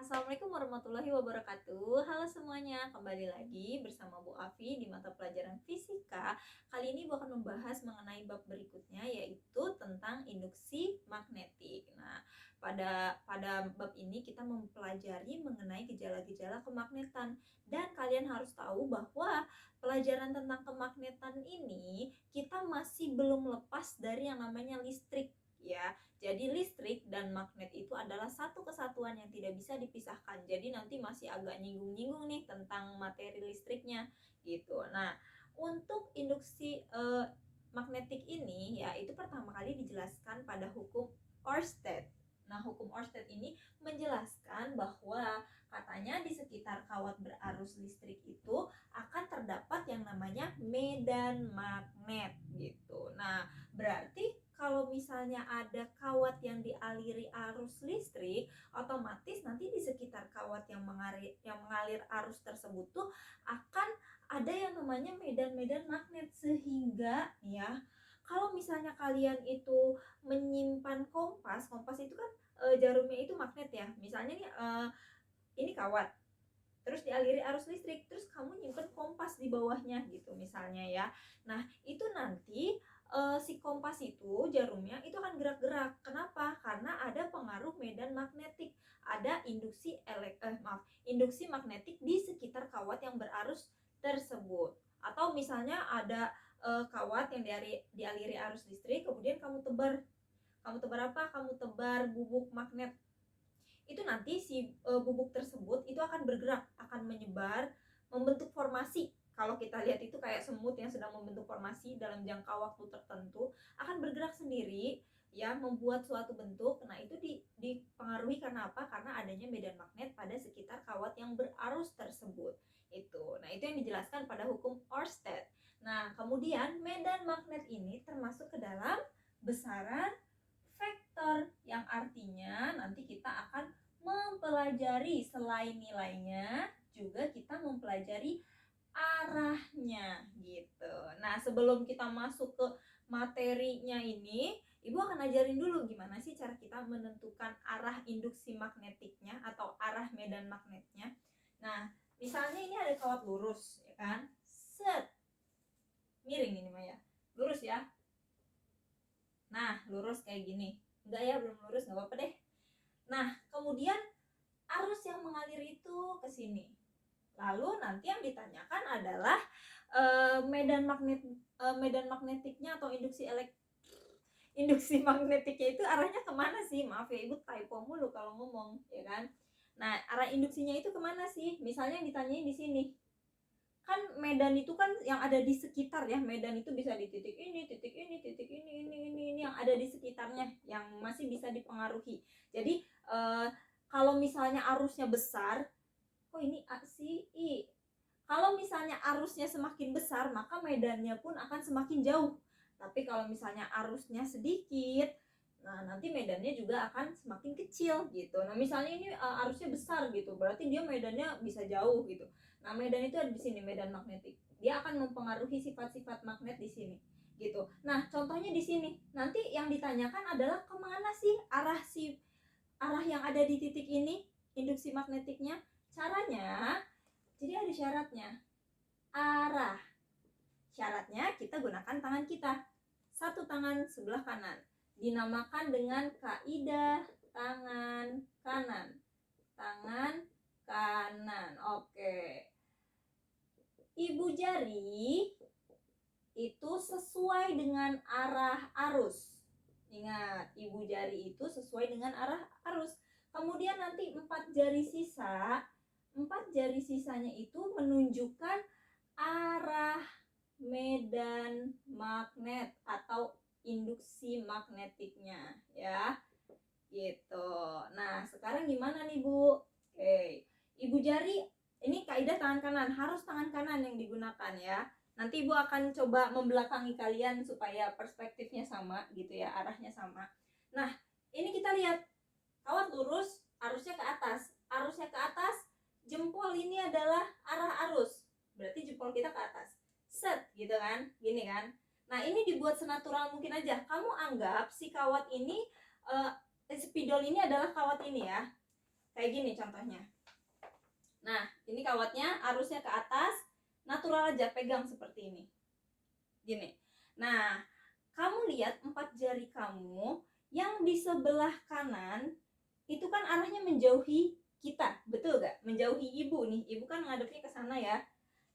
Assalamualaikum warahmatullahi wabarakatuh. Halo semuanya, kembali lagi bersama Bu Afi di mata pelajaran fisika. Kali ini Bu akan membahas mengenai bab berikutnya, yaitu tentang induksi magnetik. Nah, pada bab ini kita mempelajari mengenai gejala-gejala kemagnetan. Dan kalian harus tahu bahwa pelajaran tentang kemagnetan ini kita masih belum lepas dari yang namanya listrik, ya. Jadi listrik dan magnet itu adalah satu kesatuan yang tidak bisa dipisahkan. Jadi nanti masih agak nyinggung-nyinggung nih tentang materi listriknya gitu. Nah, untuk induksi magnetik ini ya itu pertama kali dijelaskan pada hukum Ørsted. Nah, hukum Ørsted ini menjelaskan bahwa katanya di sekitar kawat berarus listrik itu akan terdapat yang namanya medan magnet gitu. Nah, berarti kalau misalnya ada kawat yang dialiri arus listrik, otomatis nanti di sekitar kawat yang mengalir arus tersebut tuh akan ada yang namanya medan-medan magnet, sehingga ya kalau misalnya kalian itu menyimpan kompas itu kan jarumnya itu magnet ya. Misalnya nih ini kawat terus dialiri arus listrik, terus kamu nyimpen kompas di bawahnya gitu misalnya ya. Nah, itu nanti si kompas itu jarumnya itu akan gerak-gerak. Kenapa? Karena ada pengaruh medan magnetik, ada induksi magnetik di sekitar kawat yang berarus tersebut. Atau misalnya ada kawat yang dialiri arus listrik, kemudian kamu tebar. Kamu tebar apa? Kamu tebar bubuk magnet. Itu nanti si bubuk tersebut itu akan bergerak, akan menyebar, membentuk formasi. Kalau kita lihat itu kayak semut yang sedang membentuk formasi dalam jangka waktu tertentu, akan bergerak sendiri ya, membuat suatu bentuk. Nah, itu dipengaruhi karena apa? Karena adanya medan magnet pada sekitar kawat yang berarus tersebut. Itu. Nah, itu yang dijelaskan pada hukum Ørsted. Nah, kemudian medan magnet ini termasuk ke dalam besaran vektor, yang artinya nanti kita akan mempelajari selain nilainya juga kita mempelajari arahnya gitu. Nah, sebelum kita masuk ke materinya ini, Ibu akan ajarin dulu gimana sih cara kita menentukan arah induksi magnetiknya atau arah medan magnetnya. Nah, misalnya ini ada kawat lurus ya kan? Set. Miring ini Maya. Lurus ya. Nah, lurus kayak gini. Enggak ya, belum lurus, enggak apa-apa deh. Nah, kemudian arus yang mengalir itu ke sini. Lalu nanti yang ditanyakan adalah medan magnetiknya atau induksi magnetiknya itu arahnya kemana sih? Maaf ya, Ibu typo mulu kalau ngomong, ya kan? Nah, arah induksinya itu kemana sih? Misalnya yang ditanyain di sini. Kan medan itu kan yang ada di sekitar ya, medan itu bisa di titik ini, titik ini, titik ini yang ada di sekitarnya yang masih bisa dipengaruhi. Jadi kalau misalnya arusnya besar, ini A si I. Kalau misalnya arusnya semakin besar, maka medannya pun akan semakin jauh. Tapi kalau misalnya arusnya sedikit, nah nanti medannya juga akan semakin kecil gitu. Nah, misalnya ini arusnya besar gitu, berarti dia medannya bisa jauh gitu. Nah, medan itu ada di sini, medan magnetik. Dia akan mempengaruhi sifat-sifat magnet di sini gitu. Nah, contohnya di sini. Nanti yang ditanyakan adalah kemana sih arah yang ada di titik ini, induksi magnetiknya. Caranya, jadi ada syaratnya. Arah. Syaratnya kita gunakan tangan kita. Satu tangan sebelah kanan. Dinamakan dengan kaidah tangan kanan. Tangan kanan. Oke. Ibu jari itu sesuai dengan arah arus. Ingat, ibu jari itu sesuai dengan arah arus. Kemudian nanti 4 jari sisanya itu menunjukkan arah medan magnet atau induksi magnetiknya ya. Gitu. Nah, sekarang gimana nih, Bu? Oke. Ibu jari ini kaidah tangan kanan, harus tangan kanan yang digunakan ya. Nanti Ibu akan coba membelakangi kalian supaya perspektifnya sama gitu ya, arahnya sama. Nah, ini kita lihat kawat lurus, arusnya ke atas. Arusnya ke atas, jempol ini adalah arah arus. Berarti jempol kita ke atas. Set, gitu kan? Gini kan? Nah, ini dibuat senatural mungkin aja. Kamu anggap si kawat ini spidol ini adalah kawat ini ya. Kayak gini contohnya. Nah, ini kawatnya arusnya ke atas, natural aja, pegang seperti ini. Gini. Nah, kamu lihat 4 jari kamu yang di sebelah kanan itu kan arahnya menjauhi kita, betul gak? Menjauhi ibu nih, ibu kan ngadepnya ke sana ya.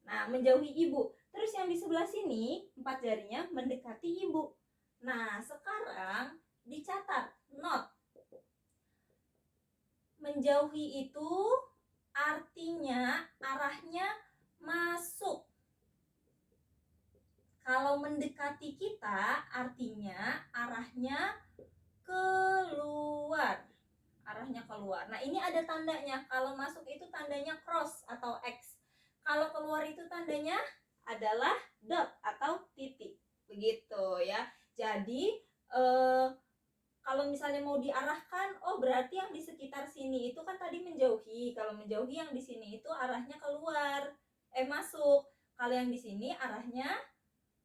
Nah, menjauhi ibu. Terus yang di sebelah sini, 4 jarinya mendekati ibu. Nah, sekarang dicatat, not. Menjauhi itu artinya arahnya masuk. Kalau mendekati kita artinya arahnya keluar. Arahnya keluar. Nah, ini ada tandanya. Kalau masuk itu tandanya cross atau X. Kalau keluar itu tandanya adalah dot atau titik. Begitu ya. Jadi kalau misalnya mau diarahkan, oh berarti yang di sekitar sini itu kan tadi menjauhi. Kalau menjauhi yang di sini itu arahnya keluar, masuk. Kalau yang di sini arahnya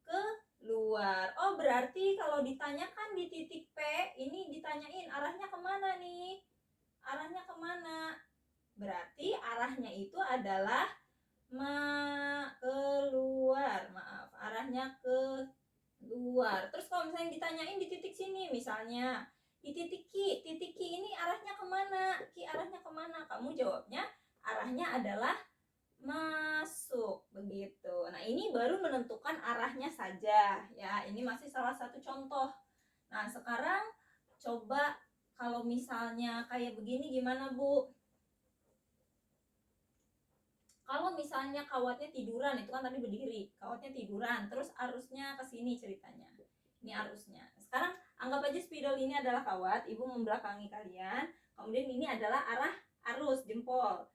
keluar. Oh berarti kalau ditanyakan di titik P, ini ditanyain arahnya kemana nih? Arahnya kemana? Berarti arahnya itu adalah keluar. Maaf, arahnya keluar. Terus kalau misalnya ditanyain di titik sini, misalnya di titik Q ini arahnya kemana? Q arahnya kemana? Kamu jawabnya arahnya adalah masuk, begitu. Nah, ini baru menentukan arahnya saja ya. Ini masih salah satu contoh. Nah, sekarang coba kalau misalnya kayak begini gimana, Bu? Kalau misalnya kawatnya tiduran, itu kan tadi berdiri, kawatnya tiduran, terus arusnya ke sini ceritanya. Ini arusnya. Sekarang anggap aja spidol ini adalah kawat, ibu membelakangi kalian, kemudian ini adalah arah arus jempol.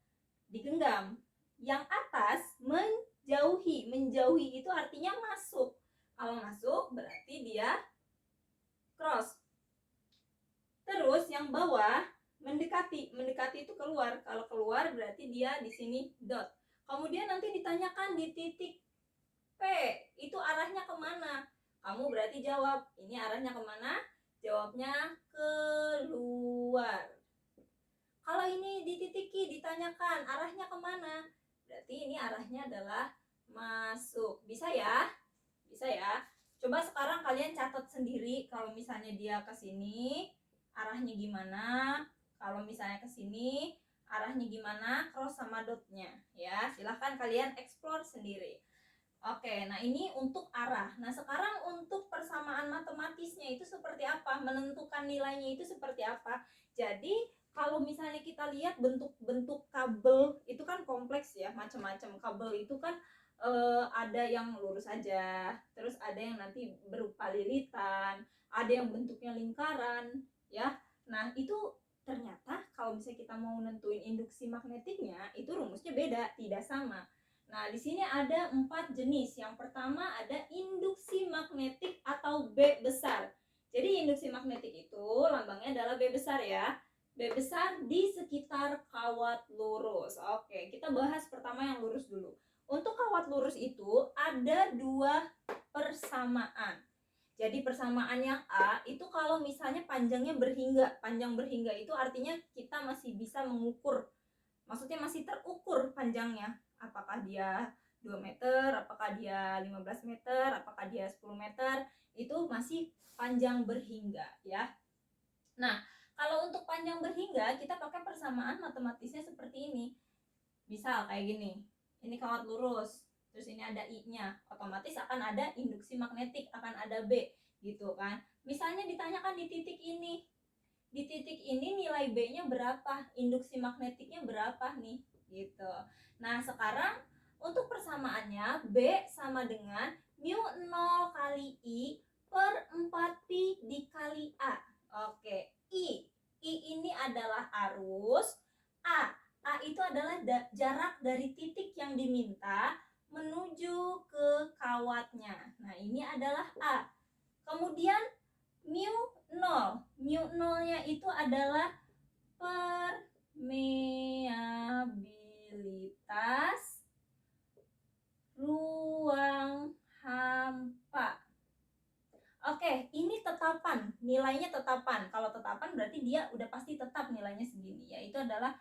Digenggam. Yang atas menjauhi itu artinya masuk. Kalau masuk berarti dia cross. Terus yang bawah mendekati itu keluar. Kalau keluar berarti dia di sini dot. Kemudian nanti ditanyakan di titik P, itu arahnya kemana? Kamu berarti jawab, ini arahnya kemana? Jawabnya keluar. Kalau ini di titik Q ditanyakan arahnya kemana? Berarti ini arahnya adalah masuk. Bisa ya? Bisa ya? Coba sekarang kalian catat sendiri kalau misalnya dia ke sini, arahnya gimana? Kalau misalnya ke sini, arahnya gimana? Cross sama dotnya ya. Silahkan kalian explore sendiri. Oke, nah ini untuk arah. Nah, sekarang untuk persamaan matematisnya itu seperti apa? Menentukan nilainya itu seperti apa? Jadi, kalau misalnya kita lihat bentuk-bentuk kabel itu kan kompleks ya, macam-macam. Kabel itu kan ada yang lurus aja, terus ada yang nanti berupa lilitan, ada yang bentuknya lingkaran, ya. Nah, itu ternyata kalau misalnya kita mau nentuin induksi magnetiknya, itu rumusnya beda, tidak sama. Nah, di sini ada 4 jenis. Yang pertama ada induksi magnetik atau B besar. Jadi induksi magnetik itu lambangnya adalah B besar ya. B besar di sekitar kawat lurus. Oke, kita bahas pertama yang lurus dulu. Untuk kawat lurus itu ada 2 persamaan. Jadi persamaan yang A itu kalau misalnya panjangnya berhingga. Panjang berhingga itu artinya kita masih bisa mengukur. Maksudnya masih terukur panjangnya. Apakah dia 2 meter, apakah dia 15 meter, apakah dia 10 meter, itu masih panjang berhingga ya. Nah, kalau untuk panjang berhingga kita pakai persamaan matematisnya seperti ini. Misal kayak gini, ini kawat lurus, terus ini ada I-nya, otomatis akan ada induksi magnetik, akan ada B gitu kan. Misalnya ditanyakan di titik ini, nilai B-nya berapa, induksi magnetiknya berapa nih gitu. Nah, sekarang untuk persamaannya B sama dengan mu 0 kali I per 4pi dikali A. Oke, I ini adalah arus, A itu adalah jarak dari titik yang diminta menuju ke kawatnya. Nah, ini adalah A. Kemudian mu 0 nya itu adalah permeabilitas ruang hampa. Oke, ini tetapan, nilainya tetapan. Kalau tetapan berarti dia udah pasti tetap nilainya segini, yaitu adalah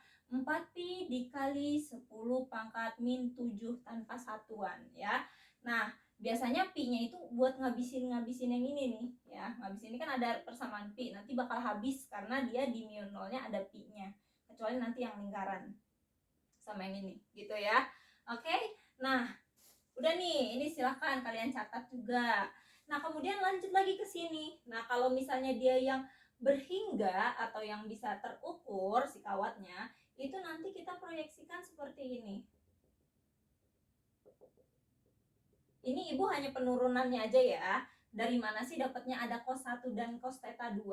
4pi dikali 10 pangkat min 7 tanpa satuan ya. Nah, biasanya pi-nya itu buat ngabisin yang ini nih ya. Ngabisin ini kan ada persamaan pi, nanti bakal habis karena dia di mu nolnya ada pi-nya. Kecuali nanti yang lingkaran sama yang ini gitu ya. Oke. Nah, udah nih, ini silahkan kalian catat juga. Nah, kemudian lanjut lagi ke sini. Nah, kalau misalnya dia yang berhingga atau yang bisa terukur si kawatnya, itu nanti kita proyeksikan seperti ini. Ini ibu hanya penurunannya aja ya. Dari mana sih dapatnya ada cos 1 dan cos theta 2?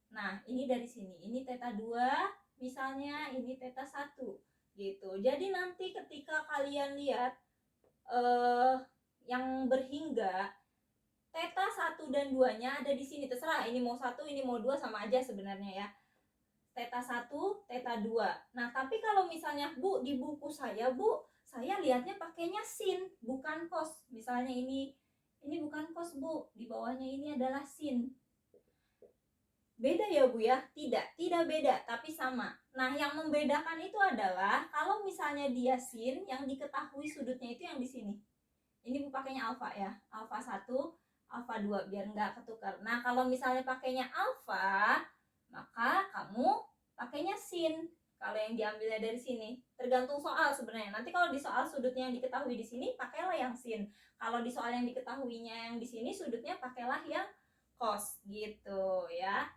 Nah, ini dari sini. Ini theta 2, misalnya ini theta 1 gitu. Jadi nanti ketika kalian lihat yang berhingga, theta 1 dan 2-nya ada di sini. Terserah ini mau 1, ini mau 2 sama aja sebenarnya ya. Theta 1, theta 2. Nah, tapi kalau misalnya Bu di buku saya, Bu, saya lihatnya pakainya sin, bukan cos. Misalnya ini bukan cos, Bu. Di bawahnya ini adalah sin. Beda ya, Bu ya? Tidak beda, tapi sama. Nah, yang membedakan itu adalah kalau misalnya dia sin, yang diketahui sudutnya itu yang di sini. Ini Bu pakainya alfa ya. Alfa 1, alfa 2 biar nggak ketukar. Nah, kalau misalnya pakainya alfa, maka kamu pakainya sin. Kalau yang diambilnya dari sini, tergantung soal sebenarnya. Nanti kalau di soal sudutnya yang diketahui di sini, pakailah yang sin. Kalau di soal yang diketahuinya yang di sini, sudutnya pakailah yang cos gitu ya.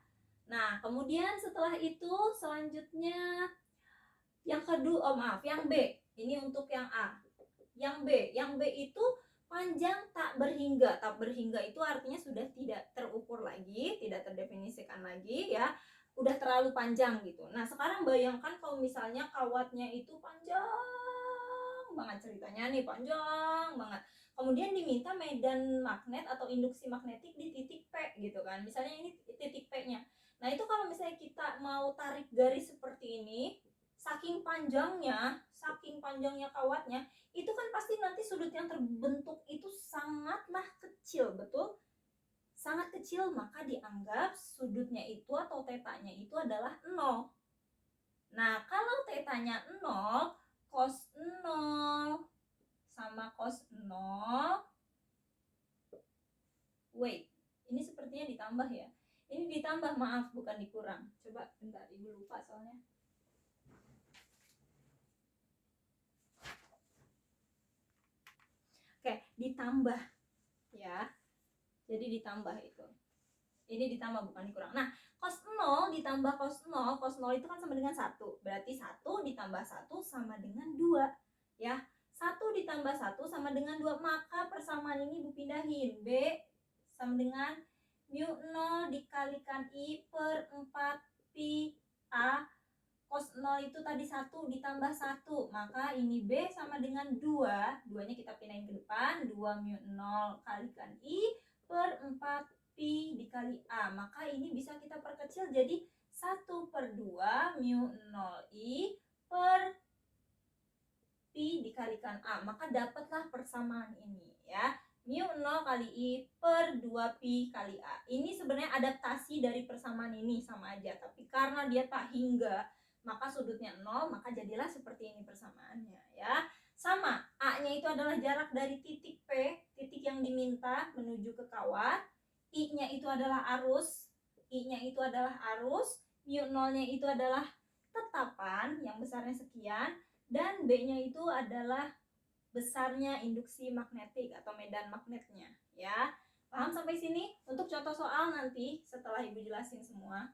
Nah, kemudian setelah itu selanjutnya yang kedua, yang B. Ini untuk yang A. Yang B itu panjang tak berhingga. Tak berhingga itu artinya sudah tidak terukur lagi, tidak terdefinisikan lagi ya. Udah terlalu panjang gitu. Nah, sekarang bayangkan kalau misalnya kawatnya itu panjang banget ceritanya nih, panjang banget. Kemudian diminta medan magnet atau induksi magnetik di titik P gitu kan. Misalnya ini titik P-nya. Nah, itu kalau misalnya kita mau tarik garis seperti ini, saking panjangnya kawatnya, itu kan pasti nanti sudut yang terbentuk itu sangatlah kecil, betul? Sangat kecil, maka dianggap sudutnya itu atau tetanya itu adalah 0. Nah, kalau tetanya 0, cos 0 sama cos 0, wait, ini sepertinya ditambah ya. Ini ditambah, maaf, bukan dikurang. Coba bentar, ibu lupa soalnya. Oke, ditambah ya. Jadi ditambah itu. Ini ditambah bukan dikurang. Nah, cos 0 ditambah cos 0, cos 0 itu kan sama dengan 1. Berarti 1 ditambah 1 sama dengan 2. Ya, 1 ditambah 1 sama dengan 2. Maka persamaan ini Ibu pindahin. B sama dengan mu 0 dikalikan I per 4 pi A. Cos 0 itu tadi 1 ditambah 1. Maka ini B sama dengan 2. 2-nya kita pindahin ke depan. 2 mu 0 kalikan I per 4 pi dikali A. Maka ini bisa kita perkecil jadi 1 per 2 mu 0 I per pi dikalikan A. Maka dapatlah persamaan ini ya. Mu 0 kali I per 2 pi kali A. Ini sebenarnya adaptasi dari persamaan ini sama aja. Tapi karena dia tak hingga, maka sudutnya 0, maka jadilah seperti ini persamaannya ya. Sama, A-nya itu adalah jarak dari titik P, titik yang diminta menuju ke kawat. I-nya itu adalah arus, I-nya itu adalah arus, mu 0-nya itu adalah tetapan yang besarnya sekian, dan B-nya itu adalah besarnya induksi magnetik atau medan magnetnya ya. Paham sampai sini? Untuk contoh soal nanti setelah Ibu jelasin semua.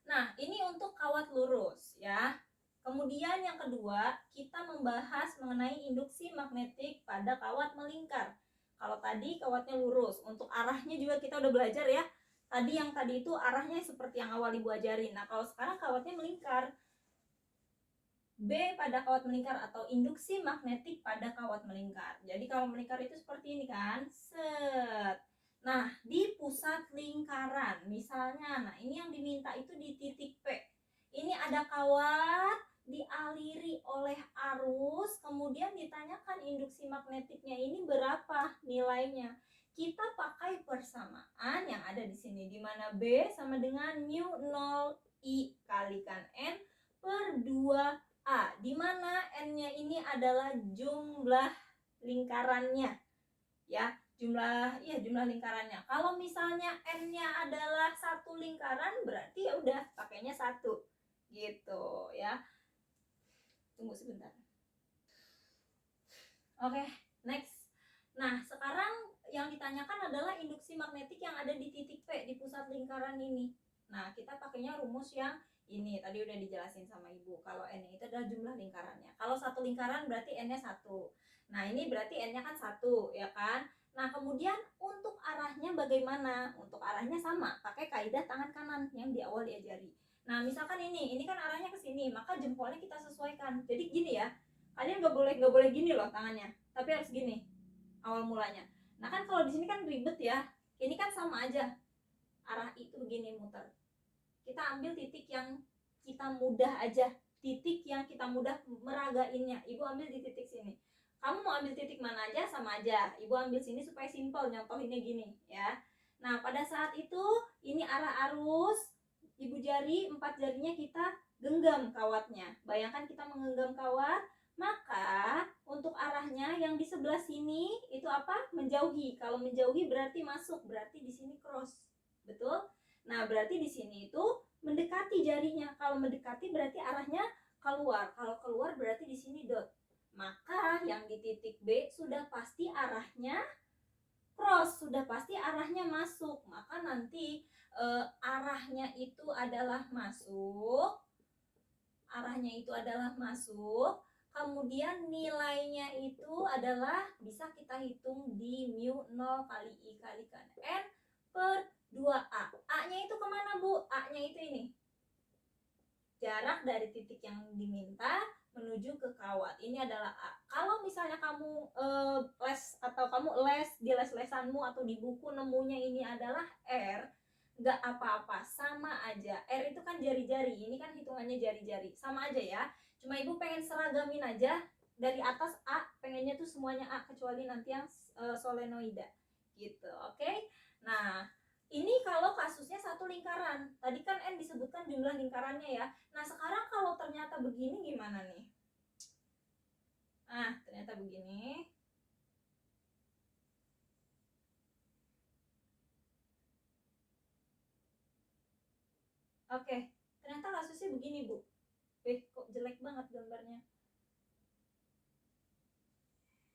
Nah, ini untuk kawat lurus ya. Kemudian yang kedua, kita membahas mengenai induksi magnetik pada kawat melingkar. Kalau tadi kawatnya lurus, untuk arahnya juga kita udah belajar ya. Tadi itu arahnya seperti yang awal Ibu ajarin. Nah, kalau sekarang kawatnya melingkar. B pada kawat melingkar atau induksi magnetik pada kawat melingkar. Jadi kalau melingkar itu seperti ini kan. Set. Nah, di pusat lingkaran misalnya, nah ini yang diminta itu di titik P. Ini ada kawat dialiri oleh arus, kemudian ditanyakan induksi magnetiknya ini berapa nilainya. Kita pakai persamaan yang ada di sini, di mana B sama dengan mu 0 I kalikan N per 2A, di mana N-nya ini adalah jumlah lingkarannya ya, jumlah lingkarannya. Kalau misalnya N-nya adalah satu lingkaran, berarti ya udah pakainya 1 gitu ya. Tunggu sebentar. Oke, next. Nah, sekarang yang ditanyakan adalah induksi magnetik yang ada di titik P di pusat lingkaran ini. Nah, kita pakainya rumus yang ini tadi udah dijelasin sama Ibu. Kalau N itu adalah jumlah lingkarannya. Kalau satu lingkaran berarti N-nya 1. Nah, ini berarti N-nya kan 1, ya kan? Nah, kemudian untuk arahnya bagaimana? Untuk arahnya sama, pakai kaidah tangan kanan yang di awal diajari. Nah, misalkan ini kan arahnya ke sini, maka jempolnya kita sesuaikan. Jadi gini ya, kalian nggak boleh gini loh tangannya, tapi harus gini awal mulanya. Nah kan kalau di sini kan ribet ya, ini kan sama aja, arah itu begini muter. Kita ambil titik yang kita mudah aja, titik yang kita mudah meragainnya. Ibu ambil di titik sini. Kamu mau ambil titik mana aja sama aja. Ibu ambil sini supaya simpel, nyontohinnya gini ya. Nah pada saat itu ini arah arus, ibu jari 4 jarinya kita genggam kawatnya. Bayangkan kita menggenggam kawat, maka untuk arahnya yang di sebelah sini itu apa? Menjauhi. Kalau menjauhi berarti masuk, berarti di sini cross. Betul? Nah, berarti di sini itu mendekati jarinya. Kalau mendekati berarti arahnya keluar. Kalau keluar berarti di sini dot. Maka yang di titik B sudah pasti arahnya cross, sudah pasti arahnya masuk. Maka nanti arahnya itu adalah masuk. Arahnya itu adalah masuk. Kemudian nilainya itu adalah bisa kita hitung di mu 0 kali I kalikan N per 2A. A-nya itu kemana Bu? A-nya itu ini, jarak dari titik yang diminta menuju ke kawat. Ini adalah A. Kalau misalnya kamu les atau kamu les di les-lesanmu atau di buku nemunya ini adalah R, nggak apa-apa, sama aja. R itu kan jari-jari, ini kan hitungannya jari-jari, sama aja ya. Cuma ibu pengen seragamin aja, dari atas A pengennya tuh semuanya A kecuali nanti yang solenoida gitu, oke? Nah ini kalau kasusnya satu lingkaran. Tadi kan N disebutkan jumlah lingkarannya ya. Nah sekarang kalau ternyata begini gimana nih? Ah ternyata begini. Oke, ternyata kasusnya begini Bu. Kok jelek banget gambarnya.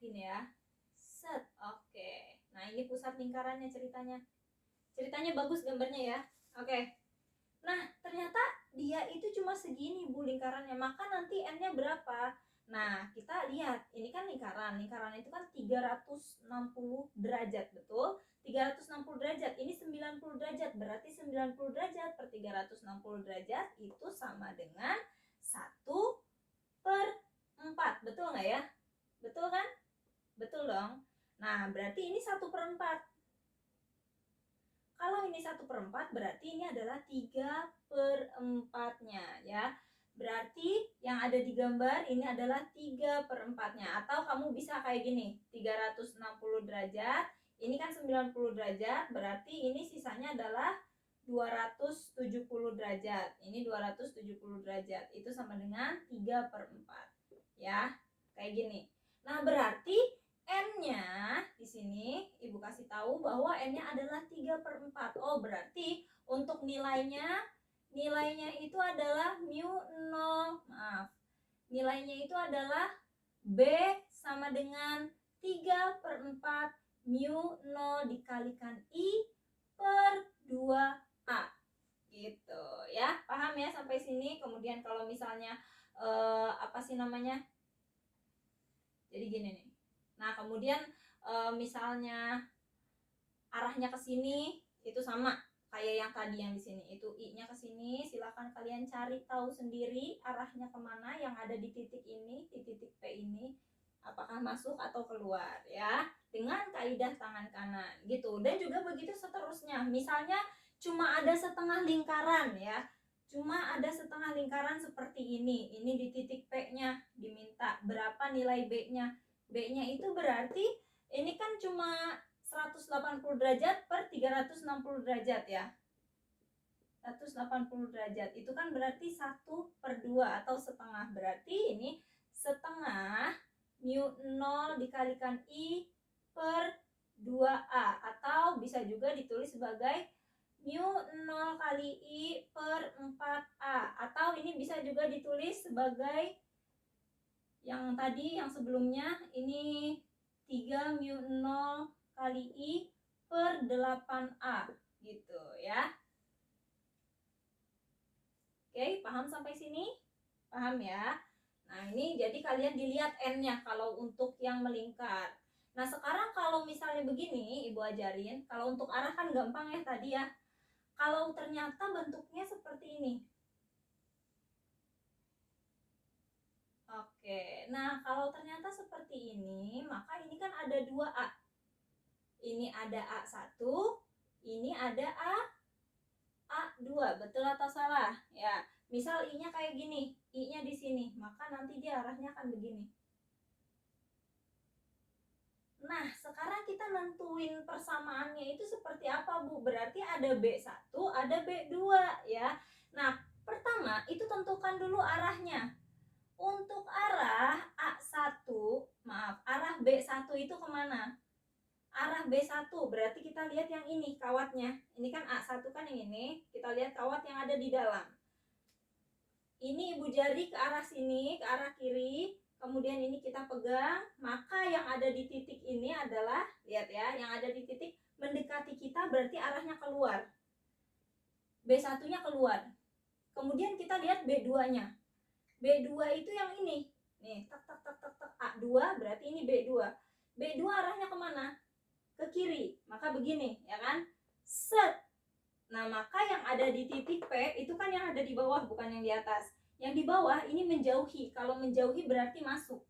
Gini ya. Set, oke. Nah ini pusat lingkarannya ceritanya. Ceritanya bagus gambarnya ya. Oke. Nah ternyata dia itu cuma segini Bu lingkarannya. Maka nanti N-nya berapa? Nah kita lihat, ini kan lingkaran. Lingkaran itu kan 360 derajat, betul? 360 derajat, ini 90 derajat. Berarti 90 derajat per 360 derajat itu sama dengan 1/4. Betul nggak ya? Betul kan? Betul dong. Nah berarti ini 1/4. Kalau ini 1/4 berarti ini adalah 3/4-nya ya. Berarti yang ada di gambar ini adalah 3/4-nya. Atau kamu bisa kayak gini, 360 derajat, ini kan 90 derajat, berarti ini sisanya adalah 270 derajat. Ini 270 derajat, itu sama dengan 3/4 ya. Kayak gini. Nah, berarti N-nya di sini Ibu kasih tahu bahwa N-nya adalah 3/4. Oh, berarti untuk nilainya itu adalah mu 0. Maaf. Nilainya itu adalah B sama dengan 3/4 mu 0 dikalikan I per 2A. Gitu ya. Paham ya sampai sini? Kemudian kalau misalnya apa sih namanya? Jadi gini nih. Nah, kemudian misalnya arahnya ke sini itu sama kayak yang tadi yang di sini. Itu I-nya ke sini, silakan kalian cari tahu sendiri arahnya kemana yang ada di titik ini, di titik P ini. Apakah masuk atau keluar ya, dengan kaidah tangan kanan gitu. Dan juga begitu seterusnya. Misalnya cuma ada setengah lingkaran ya. Cuma ada setengah lingkaran seperti ini. Ini di titik P-nya diminta berapa nilai B-nya. B-nya itu berarti ini kan cuma 180 derajat per 360 derajat ya. 180 derajat. Itu kan berarti 1/2 atau setengah. Berarti ini setengah mu 0 dikalikan I per 2A. Atau bisa juga ditulis sebagai mu 0 kali I per 4A. Atau ini bisa juga ditulis sebagai yang tadi, yang sebelumnya, ini 3 mu 0 kali I per 8A. Gitu ya. Oke, paham sampai sini? Paham ya? Nah, ini jadi kalian dilihat N-nya kalau untuk yang melingkar. Nah, sekarang kalau misalnya begini, Ibu ajarin. Kalau untuk arah kan gampang ya tadi ya. Kalau ternyata bentuknya seperti ini. Oke, nah kalau ternyata seperti ini, maka ini kan ada 2A. Ini ada A1, ini ada A2, betul atau salah? Ya, misal I-nya kayak gini, I-nya di sini, maka nanti dia arahnya akan begini. Nah, sekarang kita nentuin persamaannya itu seperti apa, Bu? Berarti ada B1, ada B2 ya. Nah, pertama itu tentukan dulu arahnya. Untuk arah A1, arah B1 itu kemana? Arah B1, berarti kita lihat yang ini kawatnya. Ini kan A1 kan yang ini, kita lihat kawat yang ada di dalam. Ini ibu jari ke arah sini, ke arah kiri, kemudian ini kita pegang, maka yang ada di titik ini adalah, lihat ya, yang ada di titik mendekati kita berarti arahnya keluar. B1-nya keluar. Kemudian kita lihat B2-nya. B2 itu yang ini. Nih, tak tak tak tak tak A2 berarti ini B2. B2 arahnya kemana? Ke kiri. Maka begini, ya kan? Set. Nah, maka yang ada di titik P itu kan yang ada di bawah, bukan yang di atas. Yang di bawah ini menjauhi. Kalau menjauhi berarti masuk.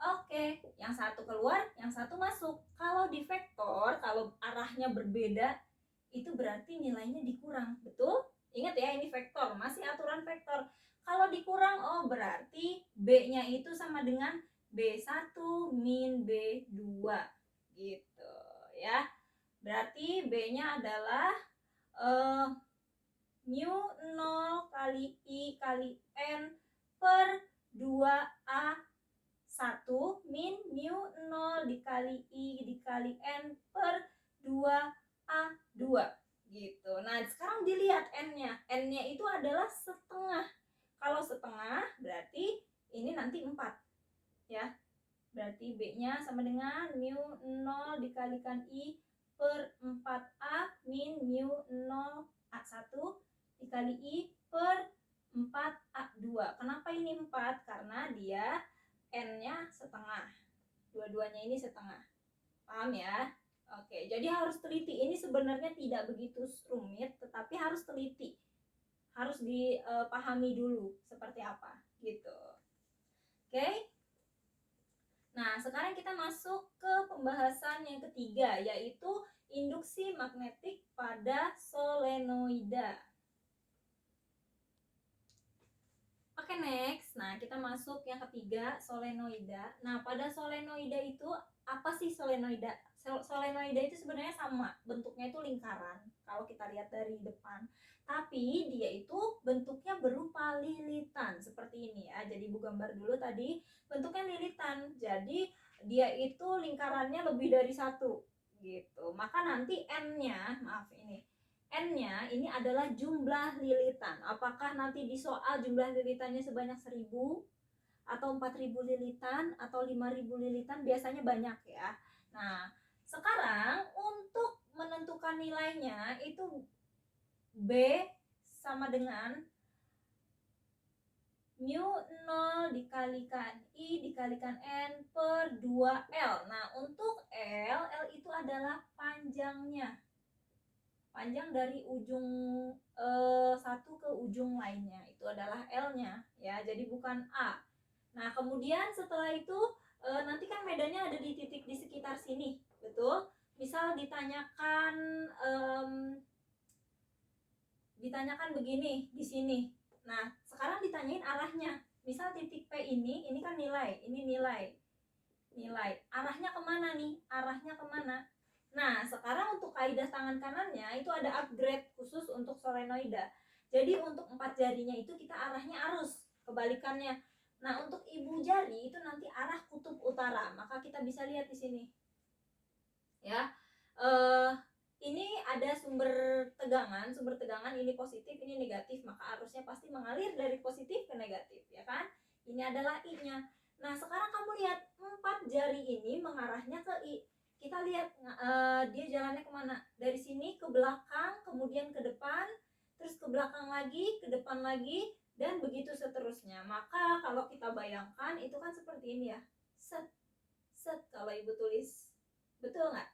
Oke, yang satu keluar, yang satu masuk. Kalau di vektor, kalau arahnya berbeda, itu berarti nilainya dikurang. Betul? Ingat ya, ini vektor, masih aturan vektor. Kalau dikurang, oh berarti B-nya itu sama dengan B1 min B2. Gitu ya. Berarti B-nya adalah mu 0 kali I kali N per 2A 1 min mu 0 dikali I dikali N per 2A2 gitu. Nah, sekarang dilihat N-nya. N-nya itu adalah setengah. Kalau setengah berarti ini nanti 4 ya. Berarti B-nya sama dengan mu 0 dikalikan I per 4A min mu 0 A1 dikali I per 4A2. Kenapa ini 4? Karena dia N-nya setengah. Dua-duanya ini setengah. Paham ya? Oke, jadi harus teliti. Ini sebenarnya tidak begitu rumit, tetapi harus teliti. Harus dipahami dulu seperti apa gitu. Oke? Nah, sekarang kita masuk ke pembahasan yang ketiga, yaitu induksi magnetik pada solenoida. Oke, next. Nah, kita masuk yang ketiga, solenoida. Nah, pada solenoida itu apa sih solenoida? Solenoida itu sebenarnya sama, bentuknya itu lingkaran kalau kita lihat dari depan. Tapi dia itu bentuknya berupa lilitan seperti ini ya. Jadi ibu gambar dulu tadi, bentuknya lilitan. Jadi dia itu lingkarannya lebih dari satu gitu. Maka nanti N-nya, maaf ini, N-nya ini adalah jumlah lilitan. Apakah nanti di soal jumlah lilitannya sebanyak 1000 atau 4000 lilitan atau 5000 lilitan, biasanya banyak ya. Nah, sekarang untuk menentukan nilainya itu B sama dengan mu 0 dikalikan I dikalikan N per 2L. Nah, untuk L itu adalah panjangnya. Panjang dari ujung satu ke ujung lainnya, itu adalah L-nya ya, jadi bukan A. Nah, kemudian setelah itu nanti kan medannya ada di titik di sekitar sini, betul? Misal ditanyakan begini di sini. Nah, sekarang ditanyain arahnya. Misal titik P ini kan nilai, ini nilai. Arahnya kemana nih? Arahnya kemana? Nah, sekarang untuk kaidah tangan kanannya itu ada upgrade khusus untuk solenoida. Jadi untuk 4 jarinya itu kita arahnya arus, kebalikannya. Nah, untuk ibu jari itu nanti arah kutub utara. Maka kita bisa lihat di sini. Ya. Ini ada sumber tegangan ini positif, ini negatif, maka arusnya pasti mengalir dari positif ke negatif, ya kan? Ini adalah I-nya. Nah, sekarang kamu lihat 4 jari ini mengarahnya ke I. Kita lihat dia jalannya kemana? Dari sini ke belakang, kemudian ke depan, terus ke belakang lagi, ke depan lagi, dan begitu seterusnya. Maka kalau kita bayangkan itu kan seperti ini ya. Set, set kalau ibu tulis. Betul nggak?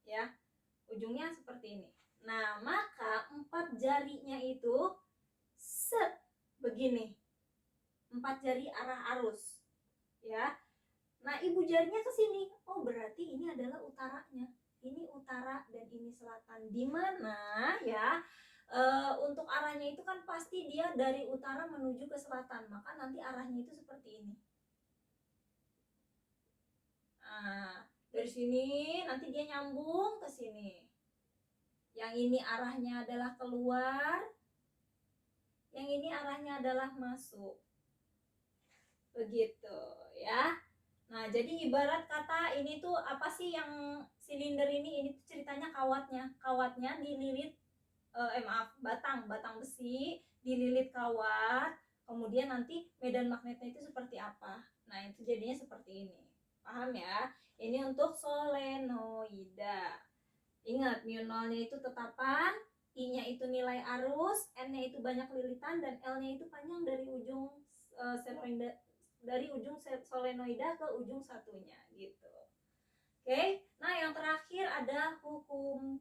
Ya, ujungnya seperti ini. Nah, maka 4 jarinya itu set begini. 4 jari arah arus. Ya. Nah, ibu jarinya ke sini. Oh, berarti ini adalah utaranya. Ini utara dan ini selatan. Di mana ya? Untuk arahnya itu kan pasti dia dari utara menuju ke selatan. Maka nanti arahnya itu seperti ini. Nah, dari sini nanti dia nyambung ke sini. Yang ini arahnya adalah keluar, yang ini arahnya adalah masuk. Begitu ya. Nah, jadi ibarat kata ini tuh apa sih yang silinder ini tuh ceritanya kawatnya. Kawatnya dililit batang besi dililit kawat, kemudian nanti medan magnetnya itu seperti apa. Nah, itu jadinya seperti ini. Paham ya? Ini untuk solenoida. Ingat, mu0-nya itu tetapan, I-nya itu nilai arus, N-nya itu banyak lilitan, dan L-nya itu panjang dari ujung solenoida ke ujung satunya gitu. Oke. Nah, yang terakhir ada hukum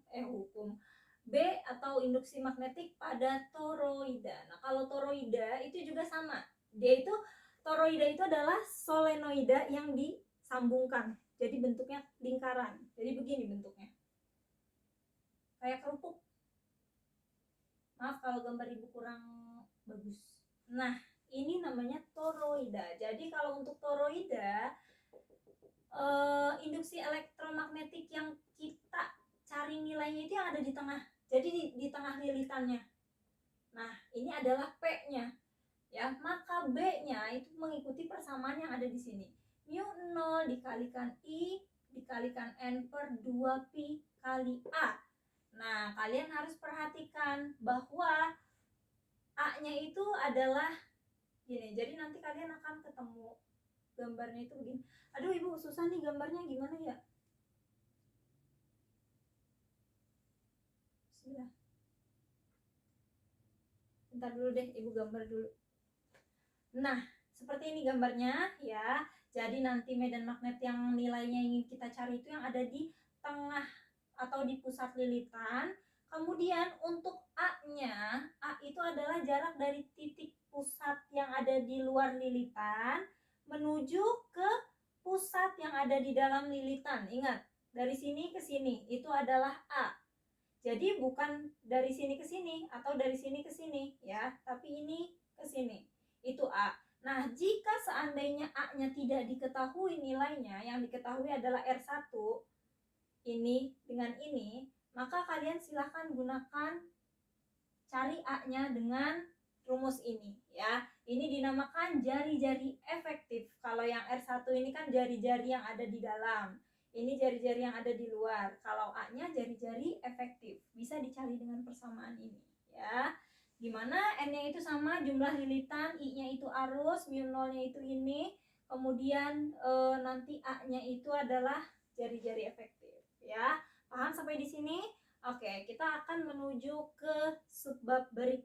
B atau induksi magnetik pada toroida. Nah, kalau toroida itu juga sama. Toroida itu adalah solenoida yang disambungkan. Jadi bentuknya lingkaran. Jadi begini bentuknya. Kayak kerupuk. Maaf kalau gambar ibu kurang bagus. Nah, ini namanya toroida. Jadi kalau untuk toroida, induksi elektromagnetik yang kita cari nilainya itu yang ada di tengah. Jadi di tengah lilitannya. Nah, ini adalah P-nya. Ya, maka B-nya itu mengikuti persamaan yang ada di sini. Mu0 dikalikan I dikalikan N per 2pi kali A. Nah, kalian harus perhatikan bahwa A-nya itu adalah gini. Jadi nanti kalian akan ketemu gambarnya itu begini. Aduh, ibu susah nih gambarnya, gimana ya? Bismillah. Bentar dulu deh, ibu gambar dulu. Nah, seperti ini gambarnya ya. Jadi nanti medan magnet yang nilainya ingin kita cari itu yang ada di tengah atau di pusat lilitan. Kemudian untuk A-nya, A itu adalah jarak dari titik pusat yang ada di luar lilitan menuju ke pusat yang ada di dalam lilitan. Ingat, dari sini ke sini itu adalah A. Jadi bukan dari sini ke sini atau dari sini ke sini ya, tapi ini ke sini. Itu A. Nah, jika seandainya A-nya tidak diketahui nilainya, yang diketahui adalah R1 ini dengan ini, maka kalian silahkan gunakan cari A-nya dengan rumus ini ya. Ini dinamakan jari-jari efektif. Kalau yang R1 ini kan jari-jari yang ada di dalam. Ini jari-jari yang ada di luar. Kalau A-nya jari-jari efektif. Bisa dicari dengan persamaan ini ya. Gimana N-nya itu sama jumlah lilitan, I-nya itu arus, mu0-nya itu ini. Kemudian nanti A-nya itu adalah jari-jari efektif ya. Paham sampai di sini? Oke, kita akan menuju ke subbab berikutnya.